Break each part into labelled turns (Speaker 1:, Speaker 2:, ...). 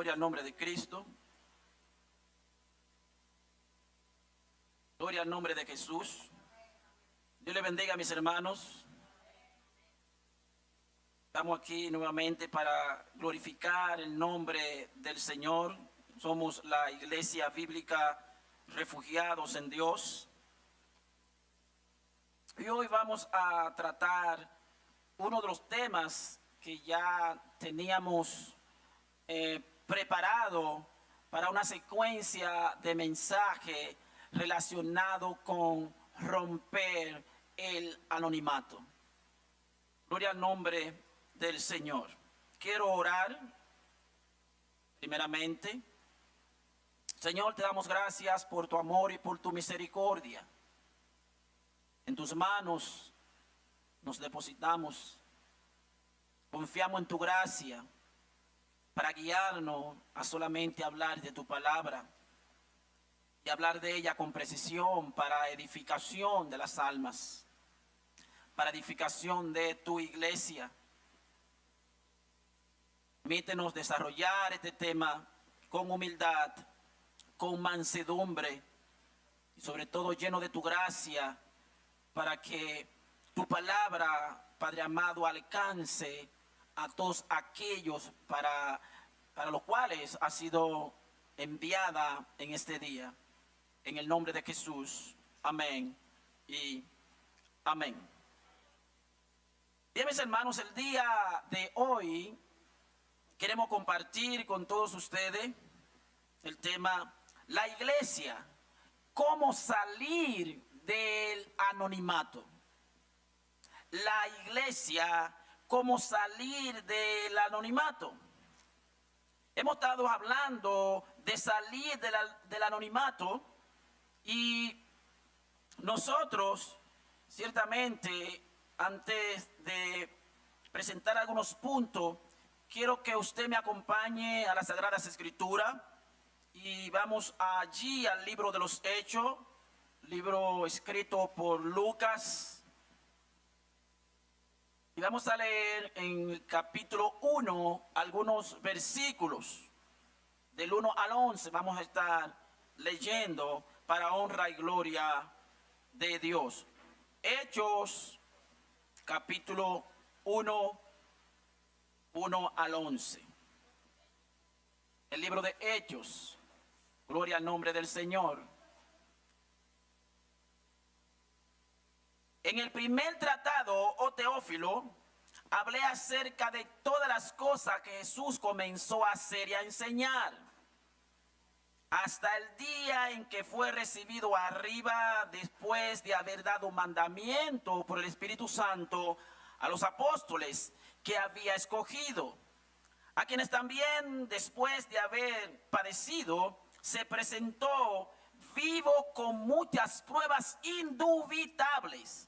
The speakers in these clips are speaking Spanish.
Speaker 1: Gloria al nombre de Cristo. Gloria al nombre de Jesús. Dios le bendiga a mis hermanos. Estamos aquí nuevamente para glorificar el nombre del Señor. Somos la Iglesia Bíblica Refugiados en Dios. Y hoy vamos a tratar uno de los temas que ya teníamos preparado para una secuencia de mensaje relacionado con romper el anonimato. Gloria al nombre del Señor. Quiero orar primeramente. Señor, te damos gracias por tu amor y por tu misericordia. En tus manos nos depositamos. Confiamos en tu gracia para guiarnos a solamente hablar de tu palabra y hablar de ella con precisión para edificación de las almas, para edificación de tu iglesia. Permítenos desarrollar este tema con humildad, con mansedumbre y sobre todo lleno de tu gracia, para que tu palabra, Padre amado, alcance a todos aquellos para los cuales ha sido enviada en este día. En el nombre de Jesús. Amén y amén. Bien, mis hermanos, el día de hoy queremos compartir con todos ustedes el tema la iglesia, cómo salir del anonimato. La iglesia, cómo salir del anonimato. Hemos estado hablando de salir del anonimato y nosotros, ciertamente, antes de presentar algunos puntos, quiero que usted me acompañe a las Sagradas Escrituras y vamos allí al libro de los Hechos, libro escrito por Lucas. Y vamos a leer en el capítulo 1 algunos versículos, del 1 al 11, vamos a estar leyendo para honra y gloria de Dios. Hechos, capítulo 1, 1 al 11. El libro de Hechos, gloria al nombre del Señor. En el primer tratado, oh Teófilo, hablé acerca de todas las cosas que Jesús comenzó a hacer y a enseñar, hasta el día en que fue recibido arriba, después de haber dado mandamiento por el Espíritu Santo a los apóstoles que había escogido, a quienes también, después de haber padecido, se presentó vivo con muchas pruebas indubitables,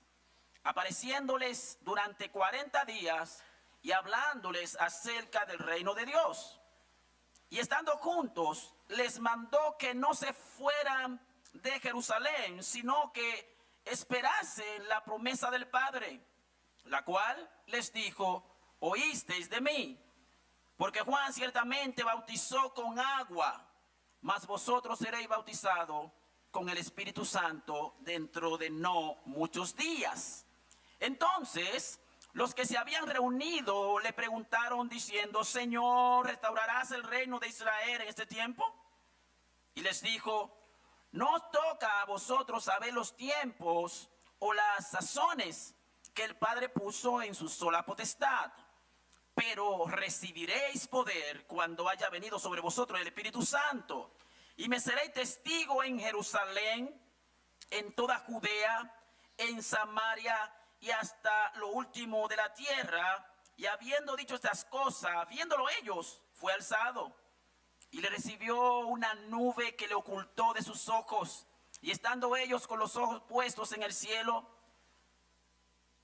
Speaker 1: apareciéndoles durante 40 días y hablándoles acerca del reino de Dios. Y estando juntos, les mandó que no se fueran de Jerusalén, sino que esperasen la promesa del Padre, la cual les dijo: oísteis de mí, porque Juan ciertamente bautizó con agua, mas vosotros seréis bautizados con el Espíritu Santo dentro de no muchos días. Entonces, los que se habían reunido le preguntaron diciendo: Señor, ¿restaurarás el reino de Israel en este tiempo? Y les dijo: no os toca a vosotros saber los tiempos o las sazones que el Padre puso en su sola potestad, pero recibiréis poder cuando haya venido sobre vosotros el Espíritu Santo, y me seréis testigo en Jerusalén, en toda Judea, en Samaria y hasta lo último de la tierra. Y habiendo dicho estas cosas, viéndolo ellos, fue alzado, y le recibió una nube que le ocultó de sus ojos. Y estando ellos con los ojos puestos en el cielo,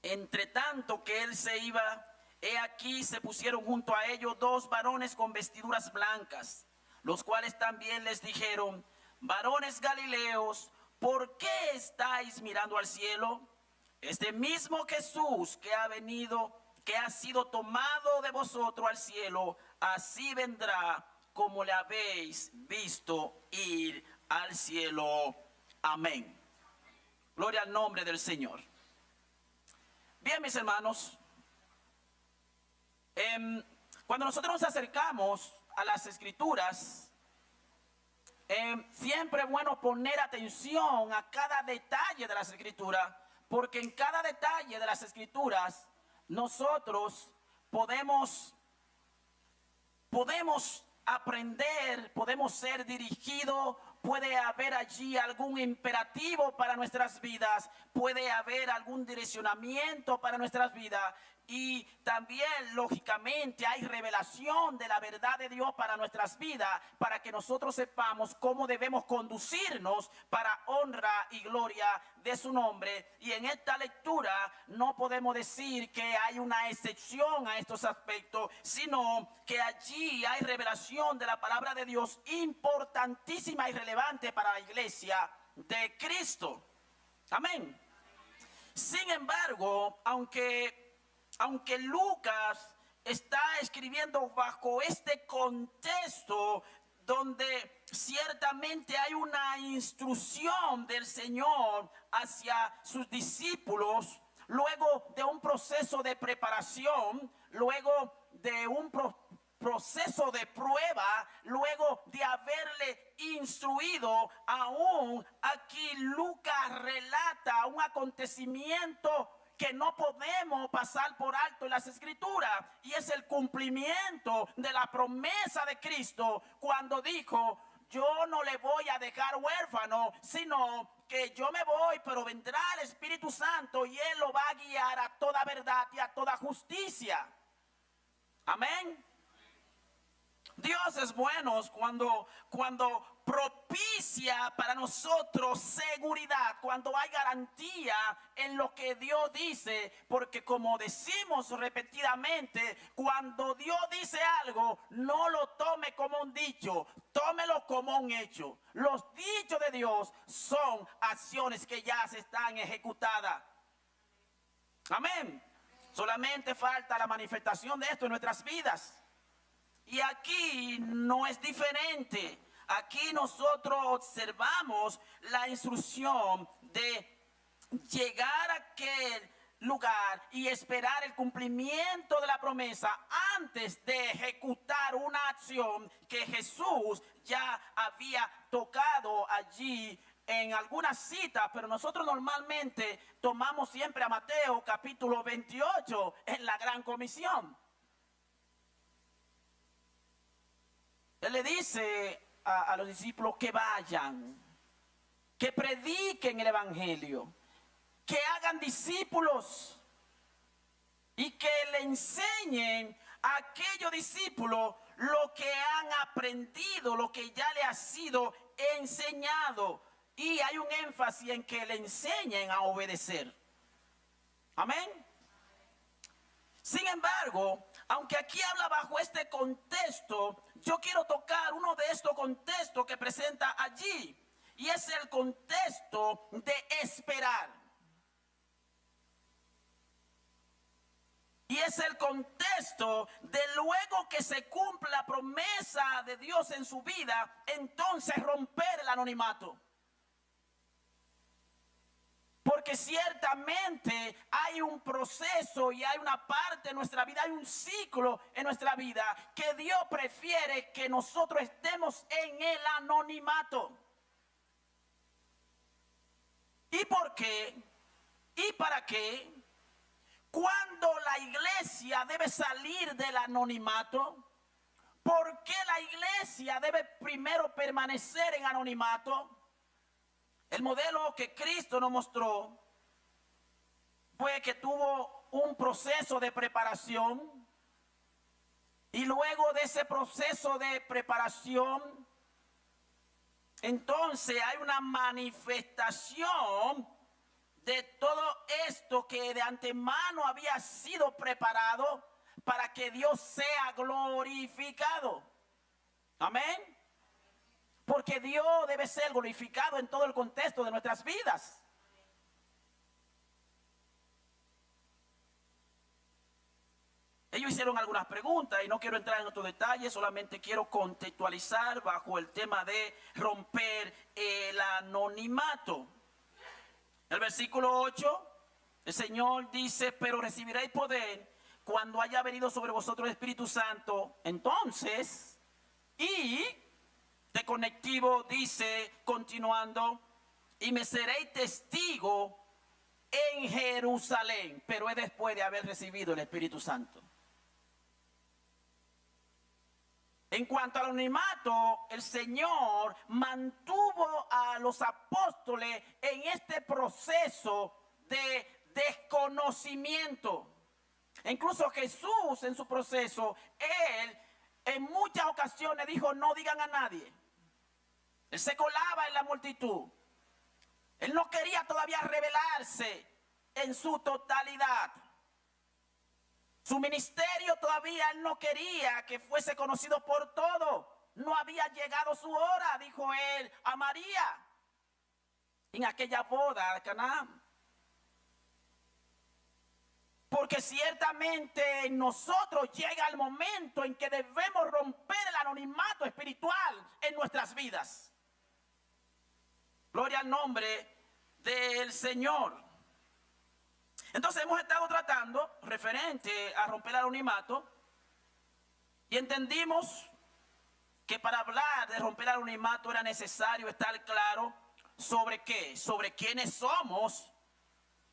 Speaker 1: entre tanto que él se iba, he aquí se pusieron junto a ellos dos varones con vestiduras blancas, los cuales también les dijeron: varones galileos, ¿por qué estáis mirando al cielo? Este mismo Jesús que ha venido, que ha sido tomado de vosotros al cielo, así vendrá como le habéis visto ir al cielo. Amén. Gloria al nombre del Señor. Bien, mis hermanos, cuando nosotros nos acercamos a las Escrituras, siempre es bueno poner atención a cada detalle de las Escrituras, porque en cada detalle de las Escrituras nosotros podemos aprender, podemos ser dirigidos, puede haber allí algún imperativo para nuestras vidas, puede haber algún direccionamiento para nuestras vidas. Y también, lógicamente, hay revelación de la verdad de Dios para nuestras vidas, para que nosotros sepamos cómo debemos conducirnos para honra y gloria de su nombre. Y en esta lectura no podemos decir que hay una excepción a estos aspectos, sino que allí hay revelación de la palabra de Dios importantísima y relevante para la iglesia de Cristo. Amén. Sin embargo, aunque Lucas está escribiendo bajo este contexto donde ciertamente hay una instrucción del Señor hacia sus discípulos, luego de un proceso de preparación, luego de un proceso de prueba, luego de haberle instruido, aún aquí Lucas relata un acontecimiento que no podemos pasar por alto en las Escrituras, y es el cumplimiento de la promesa de Cristo cuando dijo: yo no le voy a dejar huérfano, sino que yo me voy, pero vendrá el Espíritu Santo y Él lo va a guiar a toda verdad y a toda justicia. Amén. Dios es bueno cuando propicia para nosotros seguridad, cuando hay garantía en lo que Dios dice, porque como decimos repetidamente, cuando Dios dice algo, no lo tome como un dicho, tómelo como un hecho. Los dichos de Dios son acciones que ya se están ejecutadas. Amén. Solamente falta la manifestación de esto en nuestras vidas. Y aquí no es diferente. Aquí nosotros observamos la instrucción de llegar a aquel lugar y esperar el cumplimiento de la promesa antes de ejecutar una acción que Jesús ya había tocado allí en algunas citas, pero nosotros normalmente tomamos siempre a Mateo capítulo 28 en la Gran Comisión. Él le dice a los discípulos que vayan, que prediquen el evangelio, que hagan discípulos y que le enseñen a aquellos discípulos lo que han aprendido, lo que ya le ha sido enseñado. Y hay un énfasis en que le enseñen a obedecer. Amén. Sin embargo, aunque aquí habla bajo este contexto, yo quiero tocar uno de estos contextos que presenta allí, y es el contexto de esperar. Y es el contexto de luego que se cumple la promesa de Dios en su vida, entonces romper el anonimato. Porque ciertamente hay un proceso y hay una parte en nuestra vida, hay un ciclo en nuestra vida que Dios prefiere que nosotros estemos en el anonimato. ¿Y por qué? ¿Y para qué? Cuando la iglesia debe salir del anonimato, ¿por qué la iglesia debe primero permanecer en anonimato? El modelo que Cristo nos mostró fue que tuvo un proceso de preparación, y luego de ese proceso de preparación, entonces hay una manifestación de todo esto que de antemano había sido preparado para que Dios sea glorificado. Amén. Porque Dios debe ser glorificado en todo el contexto de nuestras vidas. Ellos hicieron algunas preguntas y no quiero entrar en otros detalles, solamente quiero contextualizar bajo el tema de romper el anonimato. El versículo 8, el Señor dice, pero recibiréis poder cuando haya venido sobre vosotros el Espíritu Santo. Entonces, y de conectivo dice, continuando, y me seréis testigo en Jerusalén, pero es después de haber recibido el Espíritu Santo. En cuanto al anonimato, el Señor mantuvo a los apóstoles en este proceso de desconocimiento. Incluso Jesús en su proceso, Él en muchas ocasiones dijo, no digan a nadie. Él se colaba en la multitud. Él no quería todavía revelarse en su totalidad. Su ministerio todavía él no quería que fuese conocido por todos. No había llegado su hora, dijo él a María en aquella boda de Caná. Porque ciertamente en nosotros llega el momento en que debemos romper el anonimato espiritual en nuestras vidas. Gloria al nombre del Señor. Entonces hemos estado tratando referente a romper el anonimato y entendimos que para hablar de romper el anonimato era necesario estar claro sobre qué, sobre quiénes somos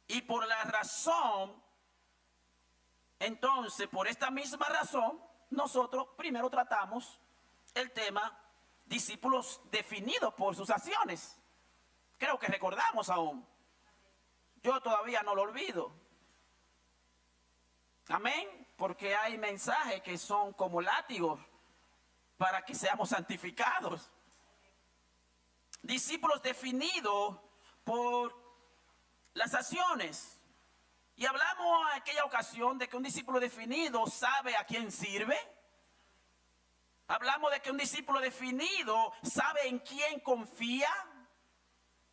Speaker 1: y por la razón. Entonces, por esta misma razón, nosotros primero tratamos el tema discípulos definidos por sus acciones. Creo que recordamos aún. Yo todavía no lo olvido. Amén. Porque hay mensajes que son como látigos para que seamos santificados. Discípulos definidos por las acciones. Y hablamos en aquella ocasión de que un discípulo definido sabe a quién sirve. Hablamos de que un discípulo definido sabe en quién confía.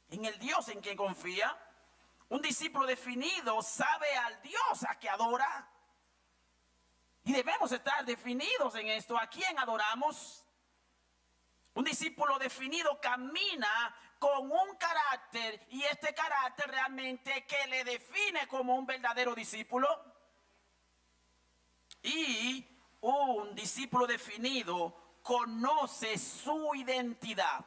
Speaker 1: En el Dios en quien confía. Un discípulo definido sabe al Dios a que adora. Y debemos estar definidos en esto. ¿A quién adoramos? Un discípulo definido camina con un carácter y este carácter realmente que le define como un verdadero discípulo. Y un discípulo definido conoce su identidad.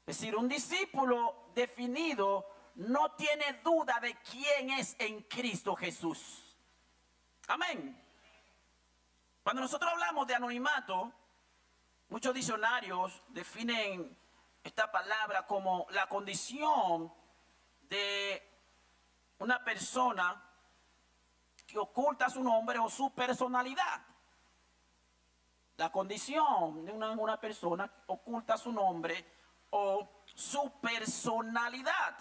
Speaker 1: Es decir, un discípulo definido no tiene duda de quién es en Cristo Jesús. Amén. Cuando nosotros hablamos de anonimato, muchos diccionarios definen esta palabra como la condición de una persona que oculta su nombre o su personalidad. La condición de una persona que oculta su nombre o su personalidad.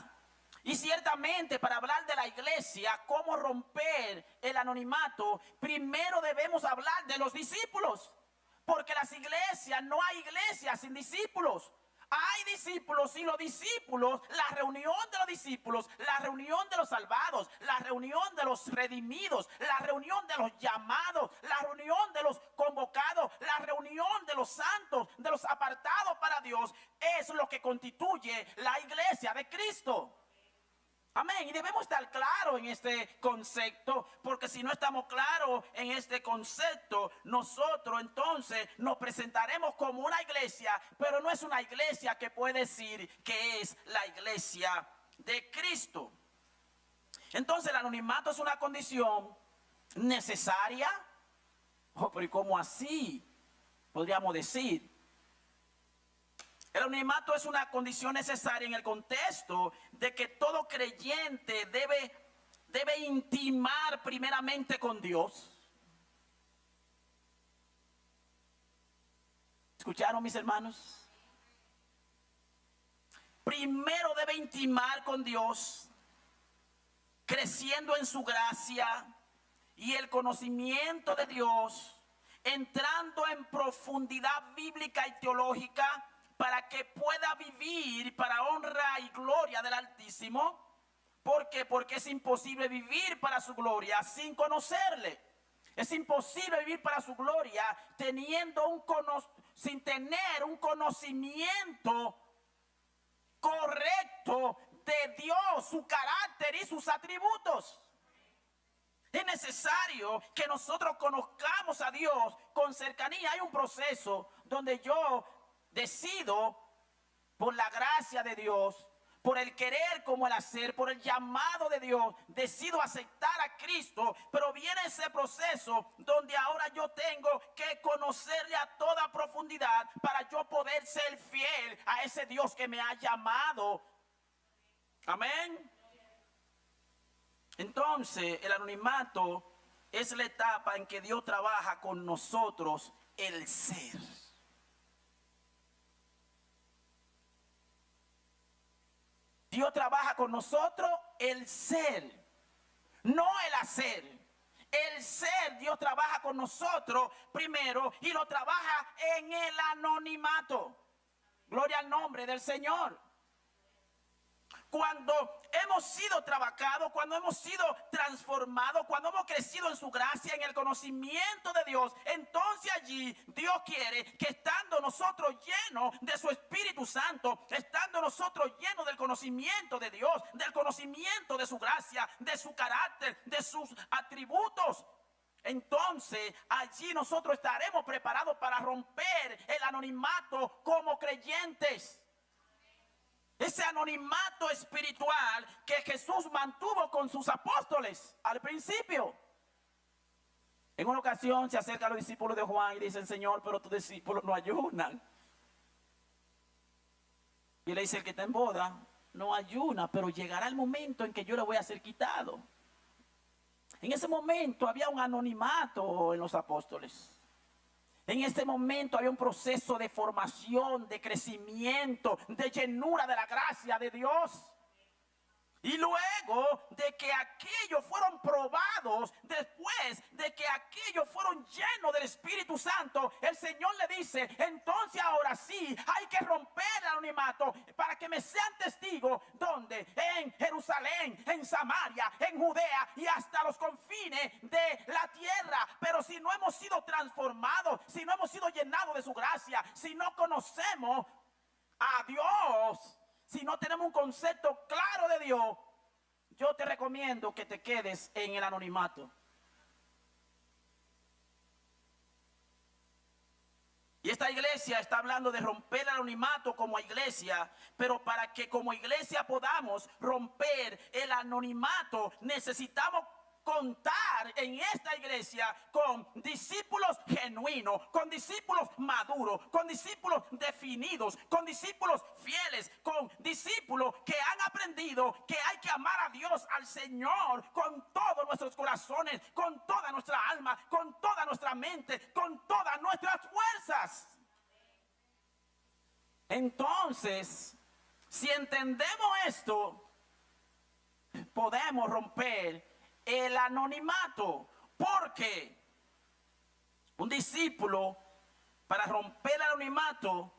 Speaker 1: Y ciertamente para hablar de la iglesia, cómo romper el anonimato, primero debemos hablar de los discípulos. Porque las iglesias, no hay iglesias sin discípulos. Hay discípulos y los discípulos, la reunión de los discípulos, la reunión de los salvados, la reunión de los redimidos, la reunión de los llamados, la reunión de los convocados, la reunión de los santos, de los apartados para Dios, es lo que constituye la iglesia de Cristo. Amén. Y debemos estar claros en este concepto, porque si no estamos claros en este concepto, nosotros entonces nos presentaremos como una iglesia, pero no es una iglesia que puede decir que es la iglesia de Cristo. Entonces el anonimato es una condición necesaria. Oh, pero ¿y cómo así? Podríamos decir. El anonimato es una condición necesaria en el contexto de que todo creyente debe intimar primeramente con Dios. ¿Escucharon, mis hermanos? Primero debe intimar con Dios, creciendo en su gracia y el conocimiento de Dios, entrando en profundidad bíblica y teológica, para que pueda vivir para honra y gloria del Altísimo. ¿Por qué? Porque es imposible vivir para su gloria sin conocerle. Es imposible vivir para su gloria sin tener un conocimiento correcto de Dios, su carácter y sus atributos. Es necesario que nosotros conozcamos a Dios con cercanía. Hay un proceso donde yo decido, por la gracia de Dios, por el querer como el hacer, por el llamado de Dios, decido aceptar a Cristo, pero viene ese proceso donde ahora yo tengo que conocerle a toda profundidad para yo poder ser fiel a ese Dios que me ha llamado. Amén. Entonces, el anonimato es la etapa en que Dios trabaja con nosotros el ser. Dios trabaja con nosotros el ser, no el hacer. El ser, Dios trabaja con nosotros primero y lo trabaja en el anonimato. Gloria al nombre del Señor. Cuando hemos sido trabajados, cuando hemos sido transformados, cuando hemos crecido en su gracia, en el conocimiento de Dios, entonces allí Dios quiere que estando nosotros llenos de su Espíritu Santo, estando nosotros llenos del conocimiento de Dios, del conocimiento de su gracia, de su carácter, de sus atributos, entonces allí nosotros estaremos preparados para romper el anonimato como creyentes. Ese anonimato espiritual que Jesús mantuvo con sus apóstoles al principio. En una ocasión se acerca a los discípulos de Juan y dicen: Señor, pero tus discípulos no ayunan. Y le dice: el que está en boda no ayuna, pero llegará el momento en que yo le voy a ser quitado. En ese momento había un anonimato en los apóstoles. En este momento había un proceso de formación, de crecimiento, de llenura de la gracia de Dios. Y luego de que aquellos fueron probados, después de que aquellos fueron llenos del Espíritu Santo, el Señor le dice: entonces ahora sí hay que romper el anonimato para que me sean testigos. ¿Dónde? En Jerusalén, en Samaria, en Judea y hasta los confines de la tierra. Pero si no hemos sido transformados, si no hemos sido llenados de su gracia, si no conocemos a Dios, si no tenemos un concepto claro de Dios, yo te recomiendo que te quedes en el anonimato. Y esta iglesia está hablando de romper el anonimato como iglesia, pero para que como iglesia podamos romper el anonimato, necesitamos contar en esta iglesia con discípulos genuinos, con discípulos maduros, con discípulos definidos, con discípulos fieles, con discípulos que han aprendido que hay que amar a Dios, al Señor, con todos nuestros corazones, con toda nuestra alma, con toda nuestra mente, con todas nuestras fuerzas. Entonces, si entendemos esto, podemos romper el anonimato, porque un discípulo, para romper el anonimato,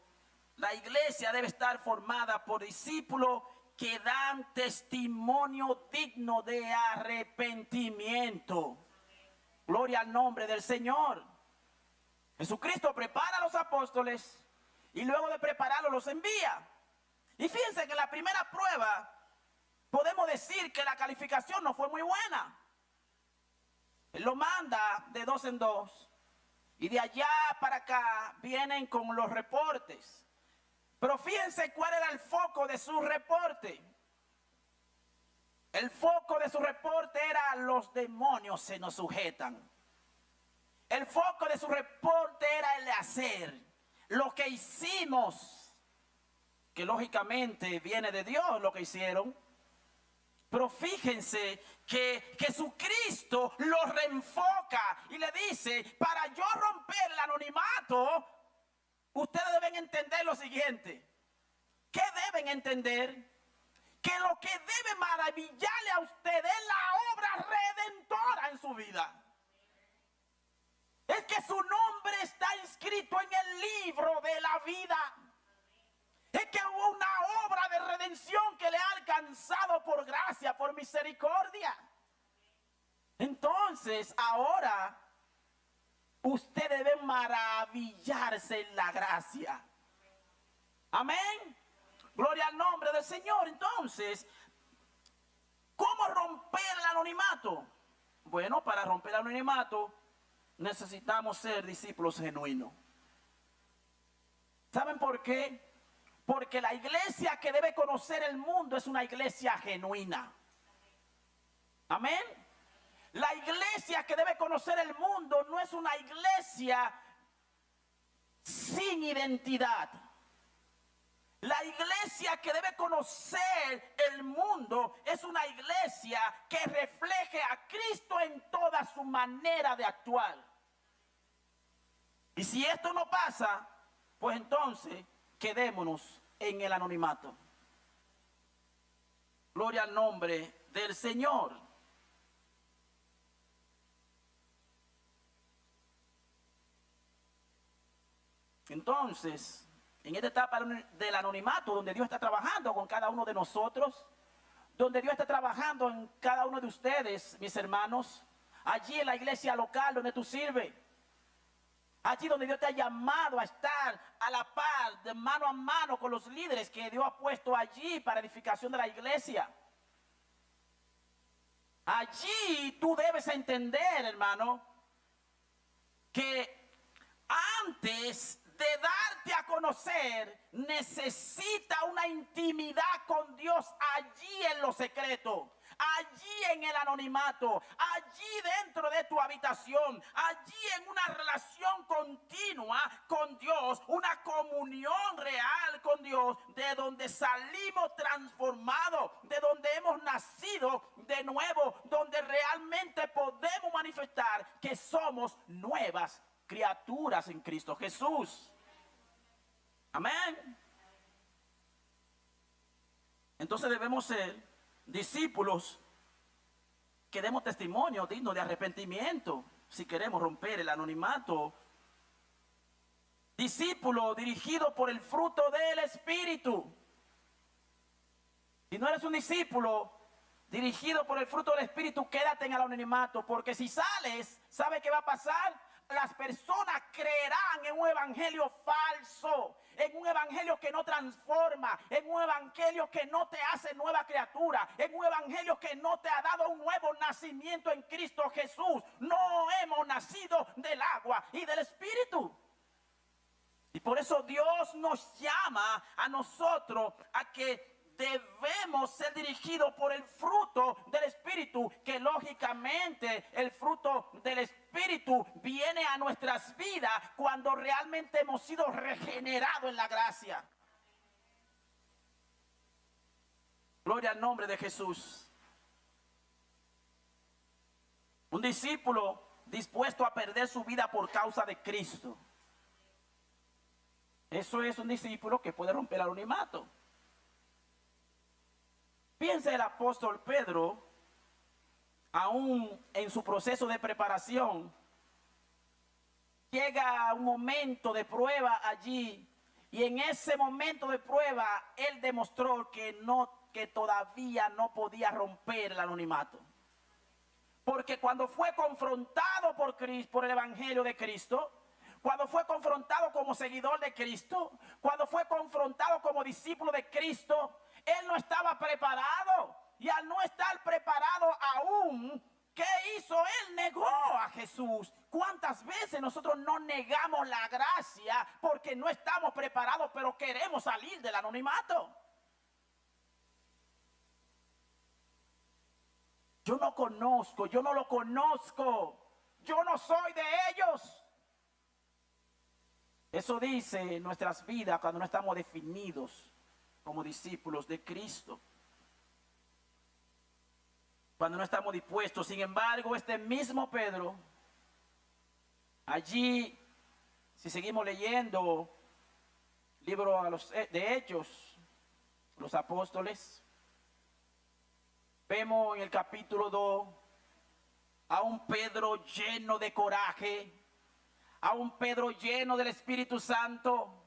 Speaker 1: la iglesia debe estar formada por discípulos que dan testimonio digno de arrepentimiento. Gloria al nombre del Señor. Jesucristo prepara a los apóstoles y luego de prepararlos los envía. Y fíjense que la primera prueba podemos decir que la calificación no fue muy buena. Él lo manda de 2 en 2. Y de allá para acá vienen con los reportes. Pero fíjense cuál era el foco de su reporte. El foco de su reporte era: los demonios se nos sujetan. El foco de su reporte era el hacer. Lo que hicimos, que lógicamente viene de Dios lo que hicieron. Pero fíjense que Jesucristo lo reenfoca y le dice: para yo romper el anonimato, ustedes deben entender lo siguiente. ¿Qué deben entender? Que lo que debe maravillarle a ustedes es la obra redentora en su vida. Es que su nombre está inscrito en el libro de la vida. Es que hubo una obra de redención que le ha alcanzado por gracia, por misericordia. Entonces, ahora usted debe maravillarse en la gracia. Amén. Gloria al nombre del Señor. Entonces, ¿cómo romper el anonimato? Bueno, para romper el anonimato necesitamos ser discípulos genuinos. ¿Saben por qué? Porque la iglesia que debe conocer el mundo es una iglesia genuina. Amén. La iglesia que debe conocer el mundo no es una iglesia sin identidad. La iglesia que debe conocer el mundo es una iglesia que refleje a Cristo en toda su manera de actuar. Y si esto no pasa, pues entonces quedémonos en el anonimato. Gloria al nombre del Señor. Entonces, en esta etapa del anonimato, donde Dios está trabajando con cada uno de nosotros, donde Dios está trabajando en cada uno de ustedes, mis hermanos, allí en la iglesia local donde tú sirves, allí donde Dios te ha llamado a estar a la par, de mano a mano con los líderes que Dios ha puesto allí para edificación de la iglesia. Allí tú debes entender, hermano, que antes de darte a conocer, necesita una intimidad con Dios allí en lo secreto, allí en el anonimato, allí dentro de tu habitación, allí en una relación continua con Dios, una comunión real con Dios, de donde salimos transformados, de donde hemos nacido de nuevo, donde realmente podemos manifestar que somos nuevas criaturas en Cristo Jesús. Amén. Entonces debemos ser discípulos que demos testimonio digno de arrepentimiento si queremos romper el anonimato. Discípulo dirigido por el fruto del Espíritu. Si no eres un discípulo dirigido por el fruto del Espíritu, quédate en el anonimato, porque si sales, ¿sabe qué va a pasar? Las personas creerán en un evangelio falso, en un evangelio que no transforma, en un evangelio que no te hace nueva criatura, en un evangelio que no te ha dado un nuevo nacimiento en Cristo Jesús. No hemos nacido del agua y del Espíritu. Y por eso Dios nos llama a nosotros a que debemos ser dirigidos por el fruto del Espíritu, que lógicamente el fruto del Espíritu viene a nuestras vidas cuando realmente hemos sido regenerados en la gracia. Gloria al nombre de Jesús. Un discípulo dispuesto a perder su vida por causa de Cristo. Eso es un discípulo que puede romper el anonimato. Piensa el apóstol Pedro, aún en su proceso de preparación, llega un momento de prueba allí, y en ese momento de prueba él demostró que todavía no podía romper el anonimato. Porque cuando fue confrontado por el evangelio de Cristo, cuando fue confrontado como seguidor de Cristo, cuando fue confrontado como discípulo de Cristo, él no estaba preparado. Y al no estar preparado aún, ¿qué hizo? Él negó a Jesús. ¿Cuántas veces nosotros no negamos la gracia porque no estamos preparados, pero queremos salir del anonimato? Yo no conozco, yo no lo conozco, yo no soy de ellos. Eso dice nuestras vidas cuando no estamos definidos como discípulos de Cristo, cuando no estamos dispuestos. Sin embargo, este mismo Pedro, allí, si seguimos leyendo libro de Hechos, los apóstoles, vemos en el capítulo 2 a un Pedro lleno de coraje, a un Pedro lleno del Espíritu Santo,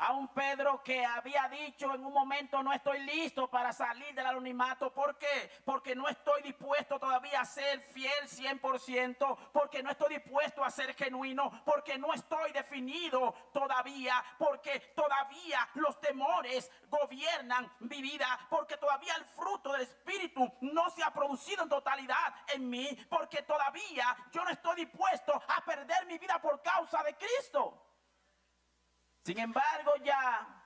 Speaker 1: A un Pedro que había dicho en un momento: no estoy listo para salir del anonimato. ¿Por qué? Porque no estoy dispuesto todavía a ser fiel 100%, porque no estoy dispuesto a ser genuino, porque no estoy definido todavía, porque todavía los temores gobiernan mi vida, porque todavía el fruto del Espíritu no se ha producido en totalidad en mí, porque todavía yo no estoy dispuesto a perder mi vida por causa de Cristo. Sin embargo, ya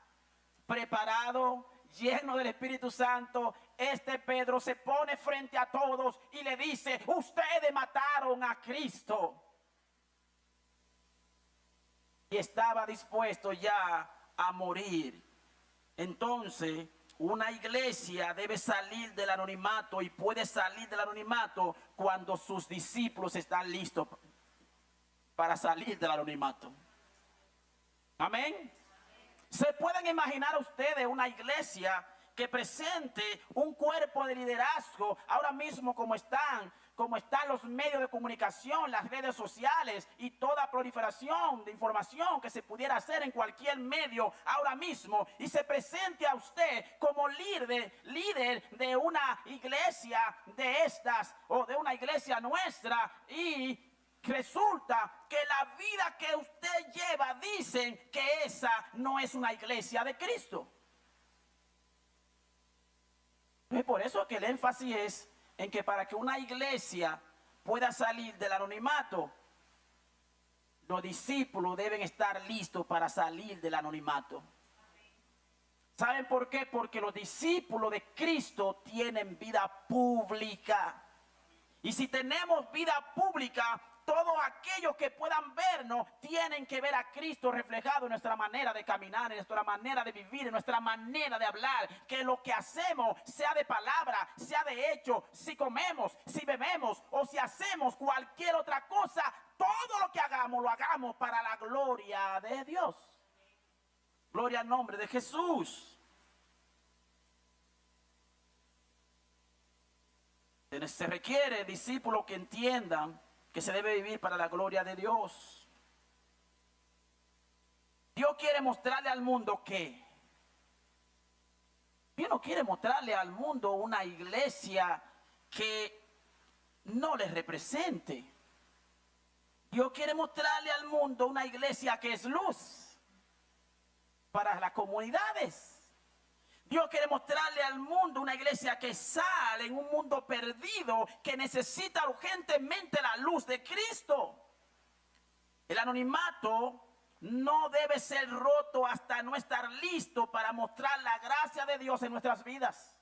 Speaker 1: preparado, lleno del Espíritu Santo, este Pedro se pone frente a todos y le dice: ustedes mataron a Cristo. Y estaba dispuesto ya a morir. Entonces, una iglesia debe salir del anonimato, y puede salir del anonimato cuando sus discípulos están listos para salir del anonimato. Amén. ¿Se pueden imaginar ustedes una iglesia que presente un cuerpo de liderazgo ahora mismo como están los medios de comunicación, las redes sociales y toda proliferación de información que se pudiera hacer en cualquier medio ahora mismo, y se presente a usted como líder de una iglesia de estas o de una iglesia nuestra, y resulta que la vida que usted lleva dicen que esa no es una iglesia de Cristo? Es por eso que el énfasis es en que para que una iglesia pueda salir del anonimato, los discípulos deben estar listos para salir del anonimato. ¿Saben por qué? Porque los discípulos de Cristo tienen vida pública. Y si tenemos vida pública, todos aquellos que puedan vernos tienen que ver a Cristo reflejado en nuestra manera de caminar, en nuestra manera de vivir, en nuestra manera de hablar. Que lo que hacemos, sea de palabra, sea de hecho, si comemos, si bebemos o si hacemos cualquier otra cosa, todo lo que hagamos, lo hagamos para la gloria de Dios. Gloria al nombre de Jesús. Se requiere discípulos que entiendan que se debe vivir para la gloria de Dios. Dios quiere mostrarle al mundo que Dios no quiere mostrarle al mundo una iglesia que no le represente. Dios quiere mostrarle al mundo una iglesia que es luz para las comunidades. Dios quiere mostrarle al mundo una iglesia que sale en un mundo perdido, que necesita urgentemente la luz de Cristo. El anonimato no debe ser roto hasta no estar listo para mostrar la gracia de Dios en nuestras vidas.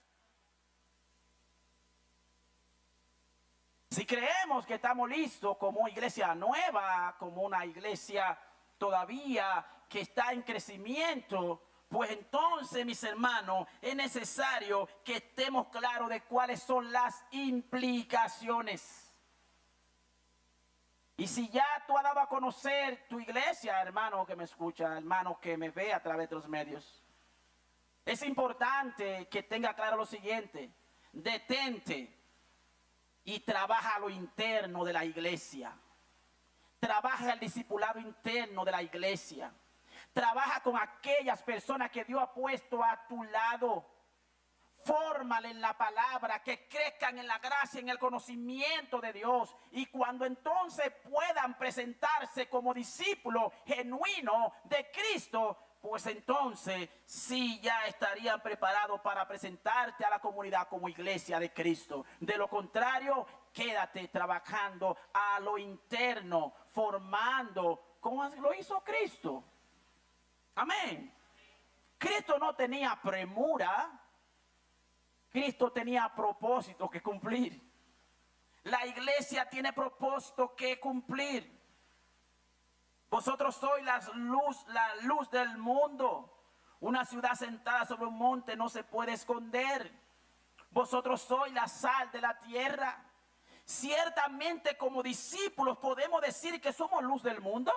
Speaker 1: Si creemos que estamos listos como iglesia nueva, como una iglesia todavía que está en crecimiento, pues entonces, mis hermanos, es necesario que estemos claros de cuáles son las implicaciones. Y si ya tú has dado a conocer tu iglesia, hermano que me escucha, hermano que me ve a través de los medios, es importante que tenga claro lo siguiente: detente y trabaja lo interno de la iglesia. Trabaja el discipulado interno de la iglesia. Trabaja con aquellas personas que Dios ha puesto a tu lado. Fórmale en la palabra, que crezcan en la gracia, en el conocimiento de Dios. Y cuando entonces puedan presentarse como discípulos genuinos de Cristo, pues entonces sí ya estarían preparados para presentarte a la comunidad como iglesia de Cristo. De lo contrario, quédate trabajando a lo interno, formando como lo hizo Cristo. Amén. Cristo no tenía premura. Cristo tenía propósito que cumplir. La iglesia tiene propósito que cumplir. Vosotros sois la luz del mundo. Una ciudad sentada sobre un monte no se puede esconder. Vosotros sois la sal de la tierra. Ciertamente como discípulos podemos decir que somos luz del mundo.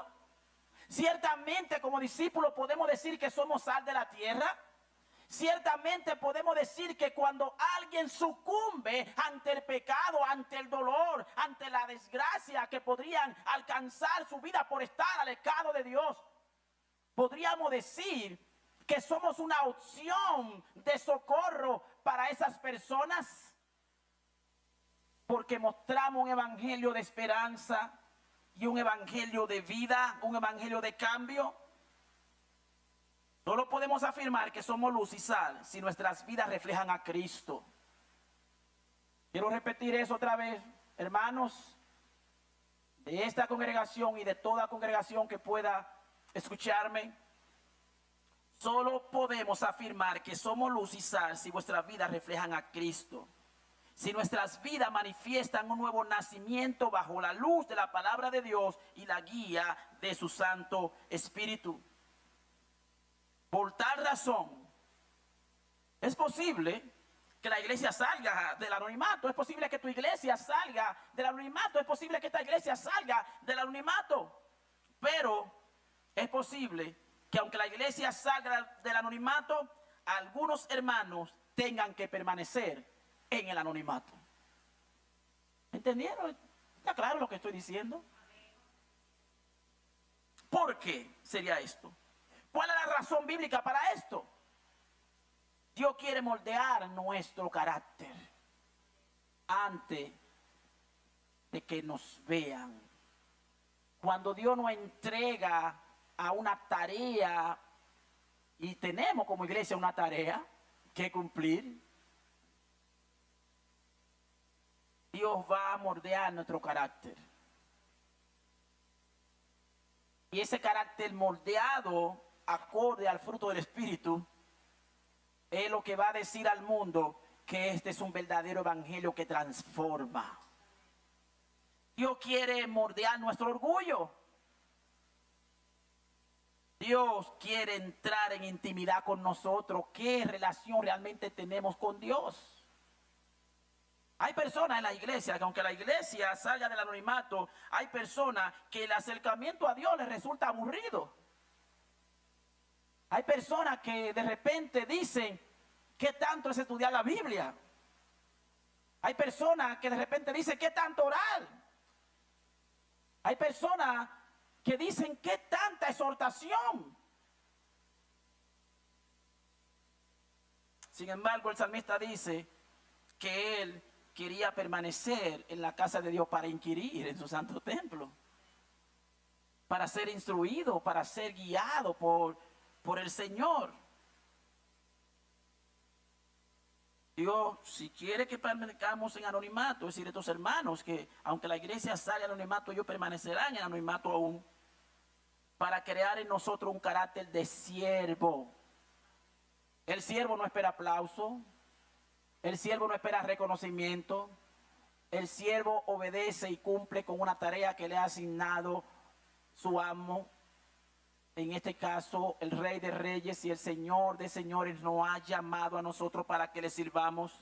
Speaker 1: Ciertamente como discípulos podemos decir que somos sal de la tierra. Ciertamente podemos decir que cuando alguien sucumbe ante el pecado, ante el dolor, ante la desgracia que podrían alcanzar su vida por estar alejado de Dios, Podríamos decir que somos una opción de socorro para esas personas, porque mostramos un evangelio de esperanza y un evangelio de vida, un evangelio de cambio. Solo podemos afirmar que somos luz y sal si nuestras vidas reflejan a Cristo. Quiero repetir eso otra vez, hermanos, de esta congregación y de toda congregación que pueda escucharme. Solo podemos afirmar que somos luz y sal si vuestras vidas reflejan a Cristo. Si nuestras vidas manifiestan un nuevo nacimiento bajo la luz de la palabra de Dios y la guía de su Santo Espíritu. Por tal razón, es posible que la iglesia salga del anonimato, es posible que tu iglesia salga del anonimato, es posible que esta iglesia salga del anonimato, pero es posible que aunque la iglesia salga del anonimato, algunos hermanos tengan que permanecer en el anonimato. ¿Entendieron? ¿Está claro lo que estoy diciendo? ¿Por qué sería esto? ¿Cuál es la razón bíblica para esto? Dios quiere moldear nuestro carácter antes de que nos vean. Cuando Dios nos entrega a una tarea, y tenemos como iglesia una tarea que cumplir, Dios va a moldear nuestro carácter. Y ese carácter moldeado, acorde al fruto del Espíritu, es lo que va a decir al mundo que este es un verdadero evangelio que transforma. Dios quiere moldear nuestro orgullo. Dios quiere entrar en intimidad con nosotros. ¿Qué relación realmente tenemos con Dios? Hay personas en la iglesia que aunque la iglesia salga del anonimato, hay personas que el acercamiento a Dios les resulta aburrido. Hay personas que de repente dicen, ¿qué tanto es estudiar la Biblia? Hay personas que de repente dicen, ¿qué tanto orar? Hay personas que dicen, ¿qué tanta exhortación? Sin embargo, el salmista dice que él quería permanecer en la casa de Dios para inquirir en su santo templo, para ser instruido, para ser guiado por el Señor. Dios, si quiere que permanezcamos en anonimato, es decir, estos hermanos que aunque la iglesia salga en anonimato, ellos permanecerán en anonimato aún, para crear en nosotros un carácter de siervo. El siervo no espera aplauso, el siervo no espera reconocimiento, el siervo obedece y cumple con una tarea que le ha asignado su amo. En este caso, el Rey de Reyes y el Señor de Señores nos ha llamado a nosotros para que le sirvamos.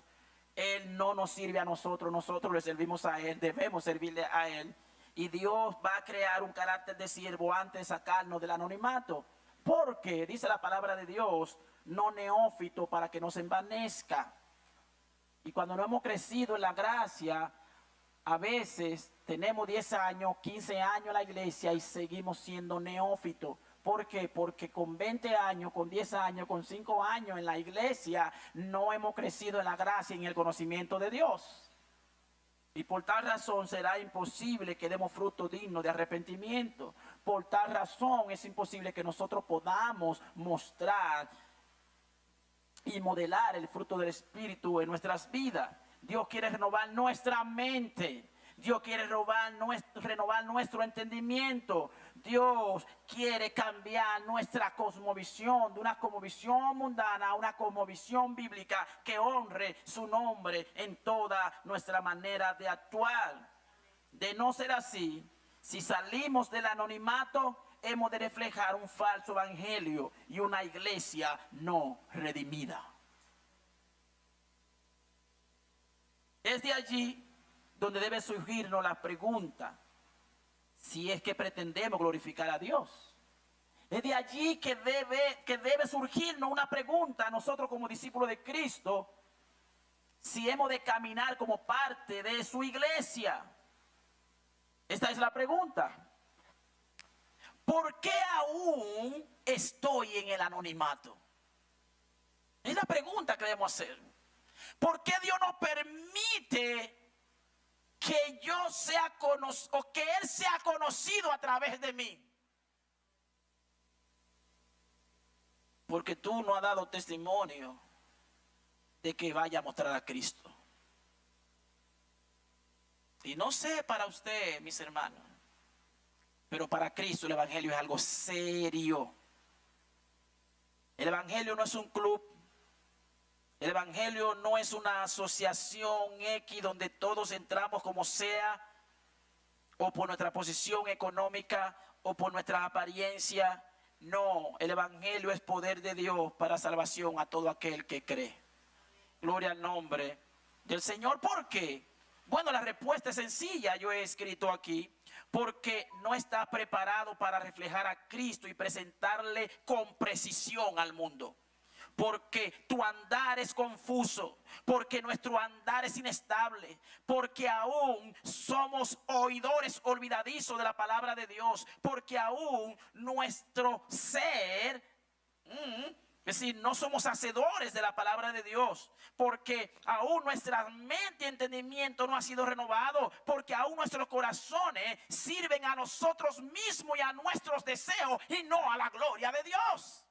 Speaker 1: Él no nos sirve a nosotros, nosotros le servimos a Él, debemos servirle a Él. Y Dios va a crear un carácter de siervo antes de sacarnos del anonimato. Porque, dice la palabra de Dios, no neófito para que no se envanezca. Y cuando no hemos crecido en la gracia, a veces tenemos 10 años, 15 años en la iglesia y seguimos siendo neófitos. ¿Por qué? Porque con 20 años, con 10 años, con 5 años en la iglesia no hemos crecido en la gracia y en el conocimiento de Dios. Y por tal razón será imposible que demos fruto digno de arrepentimiento. Por tal razón es imposible que nosotros podamos mostrar y modelar el fruto del Espíritu en nuestras vidas. Dios quiere renovar nuestra mente. Dios quiere renovar nuestro entendimiento. Dios quiere cambiar nuestra cosmovisión de una cosmovisión mundana a una cosmovisión bíblica que honre su nombre en toda nuestra manera de actuar. De no ser así, si salimos del anonimato, hemos de reflejar un falso evangelio y una iglesia no redimida. Es de allí donde debe surgirnos la pregunta, si es que pretendemos glorificar a Dios. Es de allí que debe surgirnos una pregunta a nosotros como discípulos de Cristo, si hemos de caminar como parte de su iglesia. Esta es la pregunta. ¿por qué aún estoy en el anonimato? Es la pregunta que debemos hacer. ¿Por qué Dios no permite que yo sea conocido o que Él sea conocido a través de mí? Porque tú no has dado testimonio de que vaya a mostrar a Cristo. Y no sé para usted, mis hermanos, pero para Cristo el evangelio es algo serio. El evangelio no es un club. El evangelio no es una asociación X donde todos entramos como sea, o por nuestra posición económica, o por nuestra apariencia. No, el evangelio es poder de Dios para salvación a todo aquel que cree. Gloria al nombre del Señor. ¿Por qué? Bueno, la respuesta es sencilla, yo he escrito aquí. Porque no está preparado para reflejar a Cristo y presentarle con precisión al mundo. Porque tu andar es confuso, porque nuestro andar es inestable, porque aún somos oidores olvidadizos de la palabra de Dios, porque aún nuestro ser, es decir, no somos hacedores de la palabra de Dios, porque aún nuestra mente y entendimiento no ha sido renovado, porque aún nuestros corazones sirven a nosotros mismos y a nuestros deseos y no a la gloria de Dios.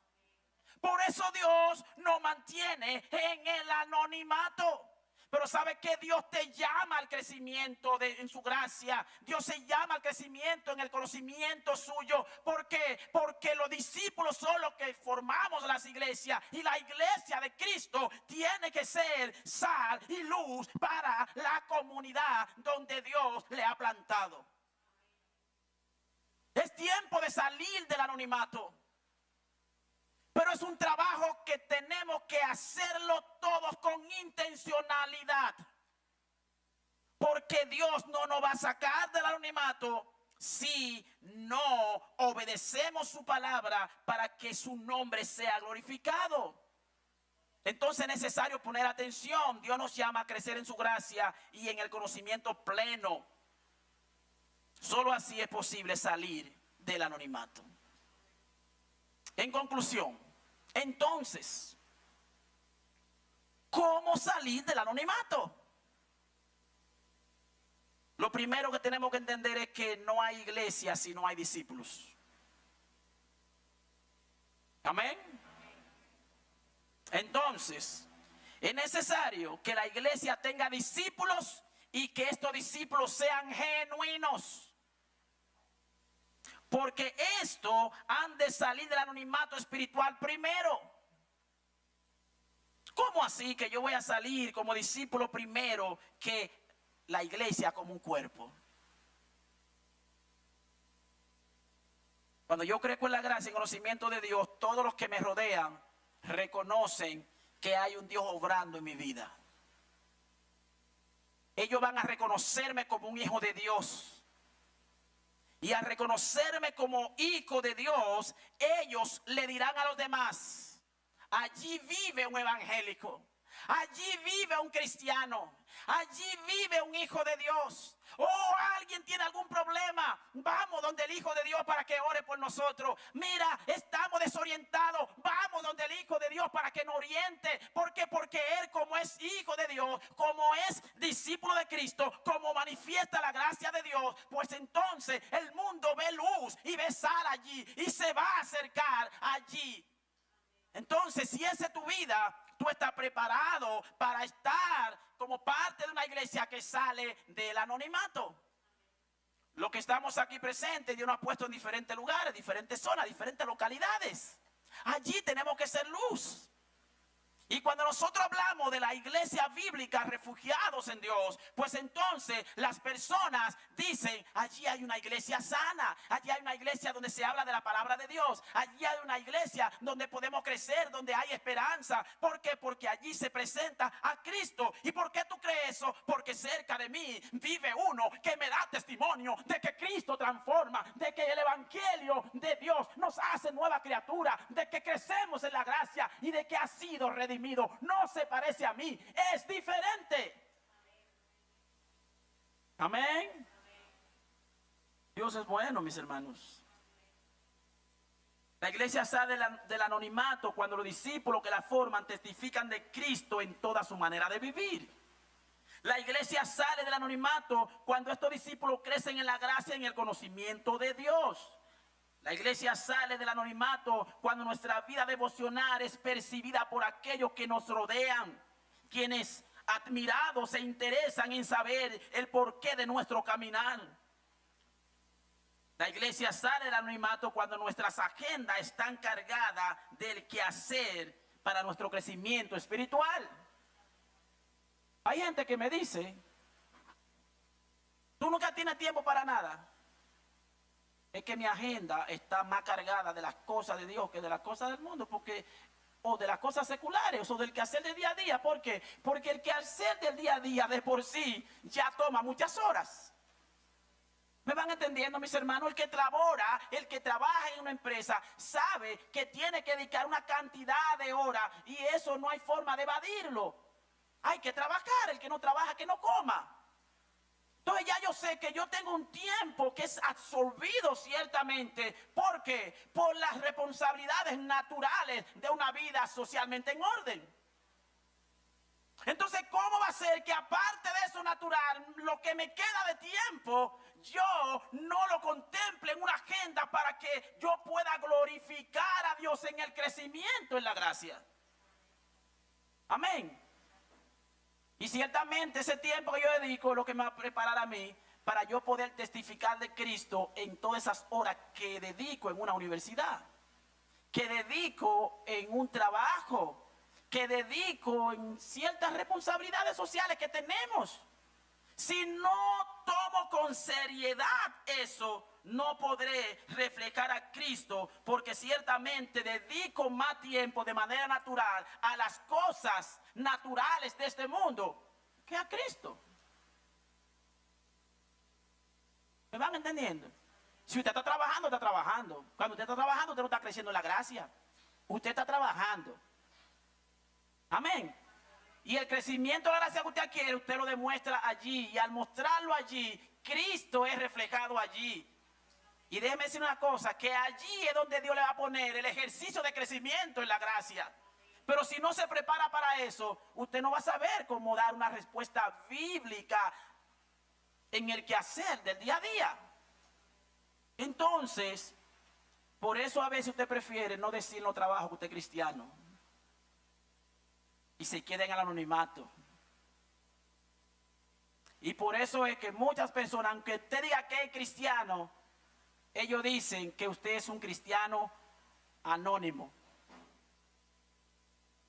Speaker 1: Por eso Dios nos mantiene en el anonimato. Pero ¿sabe qué? Dios te llama al crecimiento en su gracia. Dios se llama al crecimiento en el conocimiento suyo. ¿Por qué? Porque los discípulos son los que formamos las iglesias. Y la iglesia de Cristo tiene que ser sal y luz para la comunidad donde Dios le ha plantado. Es tiempo de salir del anonimato. Pero es un trabajo que tenemos que hacerlo todos con intencionalidad. Porque Dios no nos va a sacar del anonimato si no obedecemos su palabra para que su nombre sea glorificado. Entonces es necesario poner atención. Dios nos llama a crecer en su gracia y en el conocimiento pleno. Solo así es posible salir del anonimato. En conclusión, entonces, ¿cómo salir del anonimato? Lo primero que tenemos que entender es que no hay iglesia si no hay discípulos. Amén. Entonces, es necesario que la iglesia tenga discípulos y que estos discípulos sean genuinos. Porque esto han de salir del anonimato espiritual primero. ¿Cómo así que yo voy a salir como discípulo primero que la iglesia como un cuerpo? Cuando yo crezco en la gracia y conocimiento de Dios, todos los que me rodean reconocen que hay un Dios obrando en mi vida. Ellos van a reconocerme como un hijo de Dios. Y al reconocerme como hijo de Dios, ellos le dirán a los demás: allí vive un evangélico, allí vive un cristiano, allí vive un hijo de Dios. Oh, alguien tiene algún problema, vamos donde el Hijo de Dios para que ore por nosotros. Mira, estamos desorientados, vamos donde el Hijo de Dios para que nos oriente. ¿Por qué? Porque Él, como es Hijo de Dios, como es discípulo de Cristo, como manifiesta la gracia de Dios, pues entonces el mundo ve luz y ve sal allí y se va a acercar allí. Entonces, si esa es tu vida, tú estás preparado para estar como parte de una iglesia que sale del anonimato. Los que estamos aquí presentes, Dios nos ha puesto en diferentes lugares, diferentes zonas, diferentes localidades. Allí tenemos que ser luz. Y cuando nosotros hablamos de la iglesia bíblica, refugiados en Dios, pues entonces las personas dicen: allí hay una iglesia sana, allí hay una iglesia donde se habla de la palabra de Dios, allí hay una iglesia donde podemos crecer, donde hay esperanza. ¿Por qué? Porque allí se presenta a Cristo. ¿Y por qué tú crees eso? Porque cerca de mí vive uno que me da testimonio de que Cristo transforma, de que el evangelio de Dios nos hace nueva criatura, de que crecemos en la gracia y de que ha sido redimido. No se parece a mí, es diferente. Amén. Dios es bueno, mis hermanos. La iglesia sale del anonimato cuando los discípulos que la forman testifican de Cristo en toda su manera de vivir. La iglesia sale del anonimato cuando estos discípulos crecen en la gracia y en el conocimiento de Dios. La iglesia sale del anonimato cuando nuestra vida devocional es percibida por aquellos que nos rodean, quienes admirados se interesan en saber el porqué de nuestro caminar. La iglesia sale del anonimato cuando nuestras agendas están cargadas del quehacer para nuestro crecimiento espiritual. Hay gente que me dice, tú nunca tienes tiempo para nada. Es que mi agenda está más cargada de las cosas de Dios que de las cosas del mundo, o de las cosas seculares, o del quehacer del día a día. ¿Por qué? Porque el quehacer del día a día de por sí ya toma muchas horas. ¿Me van entendiendo, mis hermanos? El que trabaja en una empresa, sabe que tiene que dedicar una cantidad de horas y eso no hay forma de evadirlo. Hay que trabajar, el que no trabaja, que no coma. Entonces ya yo sé que yo tengo un tiempo que es absorbido ciertamente. ¿Por qué? Por las responsabilidades naturales de una vida socialmente en orden. Entonces, ¿cómo va a ser que aparte de eso natural, lo que me queda de tiempo, yo no lo contemple en una agenda para que yo pueda glorificar a Dios en el crecimiento en la gracia? Amén. Y ciertamente ese tiempo que yo dedico es lo que me va a preparar a mí para yo poder testificar de Cristo en todas esas horas que dedico en una universidad, que dedico en un trabajo, que dedico en ciertas responsabilidades sociales que tenemos. Si no tomo con seriedad eso, no podré reflejar a Cristo, porque ciertamente dedico más tiempo de manera natural a las cosas naturales de este mundo que a Cristo. ¿Me van entendiendo? Si usted está trabajando, está trabajando. Cuando usted está trabajando, usted no está creciendo en la gracia. Usted está trabajando. Amén. Y el crecimiento de la gracia que usted quiere, usted lo demuestra allí. Y al mostrarlo allí, Cristo es reflejado allí. Y déjeme decir una cosa, que allí es donde Dios le va a poner el ejercicio de crecimiento en la gracia. Pero si no se prepara para eso, usted no va a saber cómo dar una respuesta bíblica en el quehacer del día a día. Entonces, por eso a veces usted prefiere no decir en los trabajos que usted es cristiano y se queda en el anonimato. Y por eso es que muchas personas, aunque usted diga que es cristiano, ellos dicen que usted es un cristiano anónimo.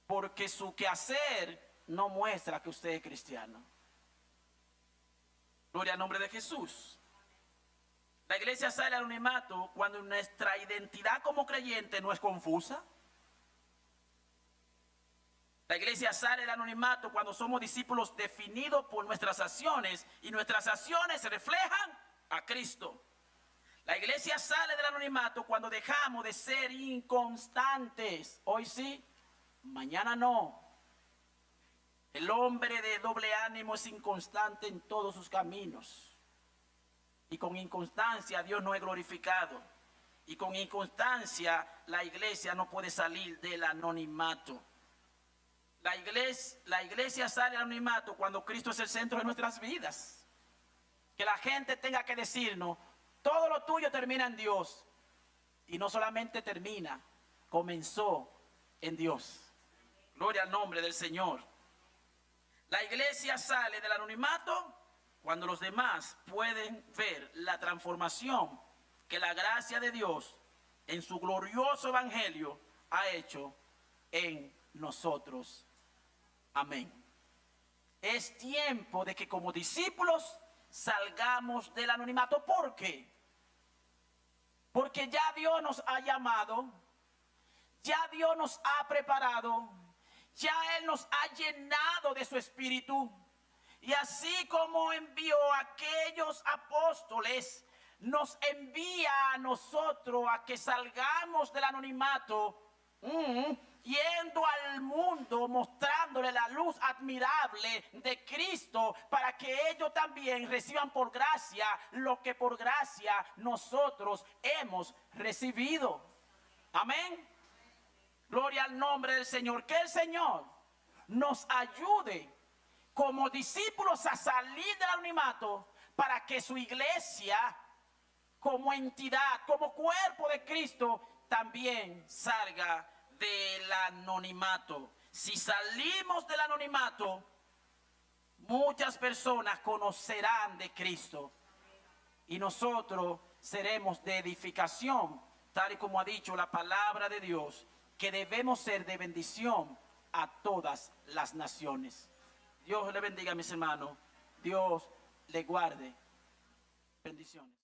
Speaker 1: Porque su quehacer no muestra que usted es cristiano. Gloria al nombre de Jesús. La iglesia sale al anonimato cuando nuestra identidad como creyente no es confusa. La iglesia sale del anonimato cuando somos discípulos definidos por nuestras acciones y nuestras acciones reflejan a Cristo. La iglesia sale del anonimato cuando dejamos de ser inconstantes. Hoy sí, mañana no. El hombre de doble ánimo es inconstante en todos sus caminos. Y con inconstancia Dios no es glorificado. Y con inconstancia la iglesia no puede salir del anonimato. La iglesia sale del anonimato cuando Cristo es el centro de nuestras vidas. Que la gente tenga que decirnos, todo lo tuyo termina en Dios. Y no solamente termina, comenzó en Dios. Gloria al nombre del Señor. La iglesia sale del anonimato cuando los demás pueden ver la transformación que la gracia de Dios en su glorioso evangelio ha hecho en nosotros. Amén. Es tiempo de que como discípulos salgamos del anonimato. ¿Por qué? Porque ya Dios nos ha llamado, ya Dios nos ha preparado, ya Él nos ha llenado de su espíritu. Y así como envió a aquellos apóstoles, nos envía a nosotros a que salgamos del anonimato, yendo al mundo, mostrándole la luz admirable de Cristo, para que ellos también reciban por gracia lo que por gracia nosotros hemos recibido. Amén. Gloria al nombre del Señor. Que el Señor nos ayude como discípulos a salir del anonimato para que su iglesia, como entidad, como cuerpo de Cristo, también salga del anonimato. Si salimos del anonimato, muchas personas conocerán de Cristo y nosotros seremos de edificación, tal y como ha dicho la palabra de Dios, que debemos ser de bendición a todas las naciones. Dios le bendiga, mis hermanos. Dios le guarde. Bendiciones.